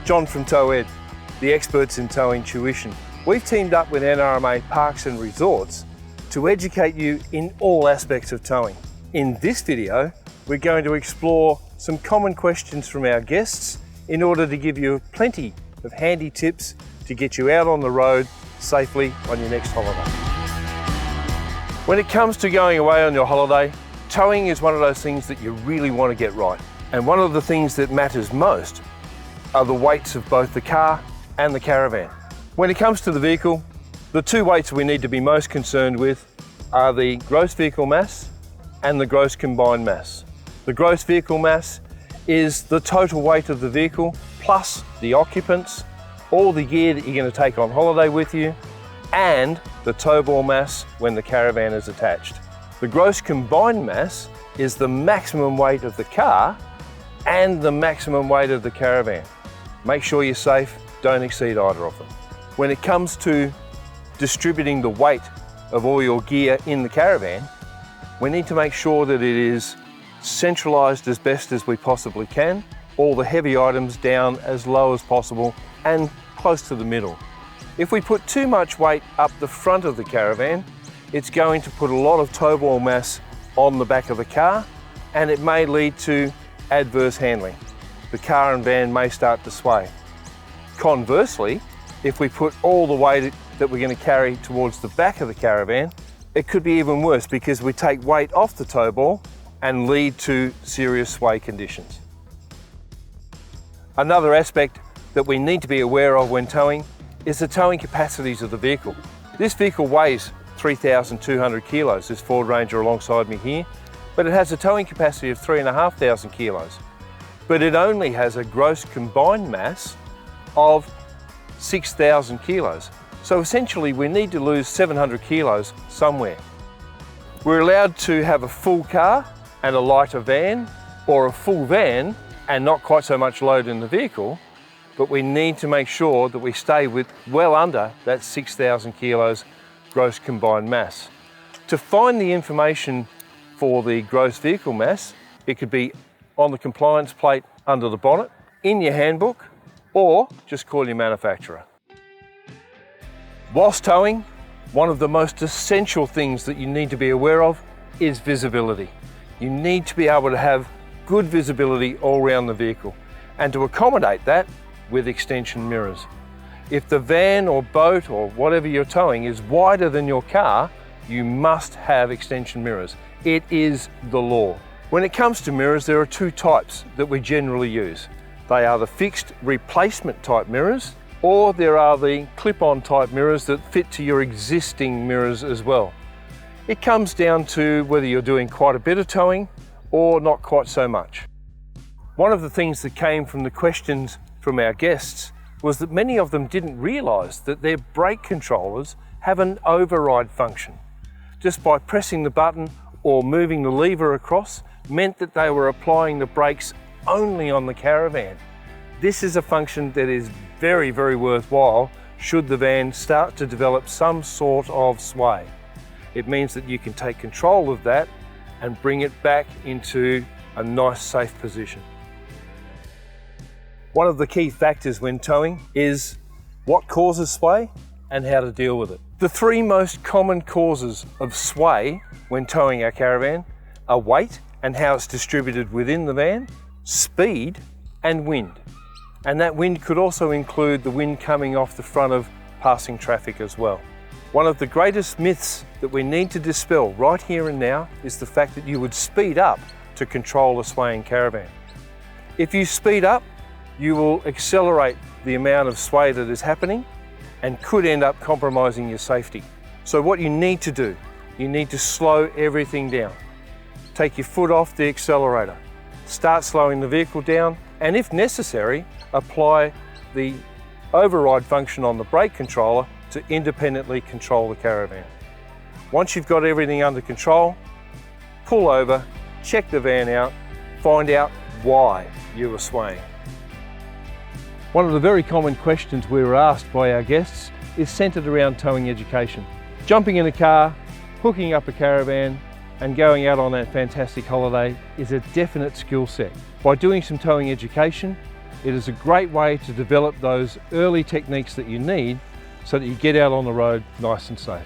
John from Tow Ed, the experts in towing tuition. We've teamed up with NRMA Parks and Resorts to educate you in all aspects of towing. In this video, we're going to explore some common questions from our guests in order to give you plenty of handy tips to get you out on the road safely on your next holiday. When it comes to going away on your holiday, towing is one of those things that you really want to get right. And one of the things that matters most are the weights of both the car and the caravan. When it comes to the vehicle, the two weights we need to be most concerned with are the gross vehicle mass and the gross combined mass. The gross vehicle mass is the total weight of the vehicle plus the occupants, all the gear that you're going to take on holiday with you, and the tow ball mass when the caravan is attached. The gross combined mass is the maximum weight of the car and the maximum weight of the caravan. Make sure you're safe, don't exceed either of them. When it comes to distributing the weight of all your gear in the caravan, we need to make sure that it is centralised as best as we possibly can, all the heavy items down as low as possible and close to the middle. If we put too much weight up the front of the caravan, it's going to put a lot of tow ball mass on the back of the car, and it may lead to adverse handling. The car and van may start to sway. Conversely, if we put all the weight that we're going to carry towards the back of the caravan, it could be even worse because we take weight off the tow ball and lead to serious sway conditions. Another aspect that we need to be aware of when towing is the towing capacities of the vehicle. This vehicle weighs 3,200 kilos, this Ford Ranger alongside me here, but it has a towing capacity of 3,500 kilos. But it only has a gross combined mass of 6,000 kilos. So essentially we need to lose 700 kilos somewhere. We're allowed to have a full car and a lighter van, or a full van and not quite so much load in the vehicle, but we need to make sure that we stay with well under that 6,000 kilos gross combined mass. To find the information for the gross vehicle mass, it could be on the compliance plate under the bonnet, in your handbook, or just call your manufacturer. Whilst towing, one of the most essential things that you need to be aware of is visibility. You need to be able to have good visibility all around the vehicle, and to accommodate that with extension mirrors. If the van or boat or whatever you're towing is wider than your car, you must have extension mirrors. It is the law. When it comes to mirrors, there are two types that we generally use. They are the fixed replacement type mirrors, or there are the clip-on type mirrors that fit to your existing mirrors as well. It comes down to whether you're doing quite a bit of towing or not quite so much. One of the things that came from the questions from our guests was that many of them didn't realise that their brake controllers have an override function. Just by pressing the button or moving the lever across meant that they were applying the brakes only on the caravan. This is a function that is very, very worthwhile should the van start to develop some sort of sway. It means that you can take control of that and bring it back into a nice, safe position. One of the key factors when towing is what causes sway and how to deal with it. The three most common causes of sway when towing our caravan are weight and how it's distributed within the van, speed, and wind. And that wind could also include the wind coming off the front of passing traffic as well. One of the greatest myths that we need to dispel right here and now is the fact that you would speed up to control a swaying caravan. If you speed up, you will accelerate the amount of sway that is happening and could end up compromising your safety. So what you need to do, you need to slow everything down. Take your foot off the accelerator, start slowing the vehicle down, and if necessary, apply the override function on the brake controller to independently control the caravan. Once you've got everything under control, pull over, check the van out, find out why you were swaying. One of the very common questions we were asked by our guests is centred around towing education. Jumping in a car, hooking up a caravan and going out on that fantastic holiday is a definite skill set. By doing some towing education, It is a great way to develop those early techniques that you need so that you get out on the road nice and safe.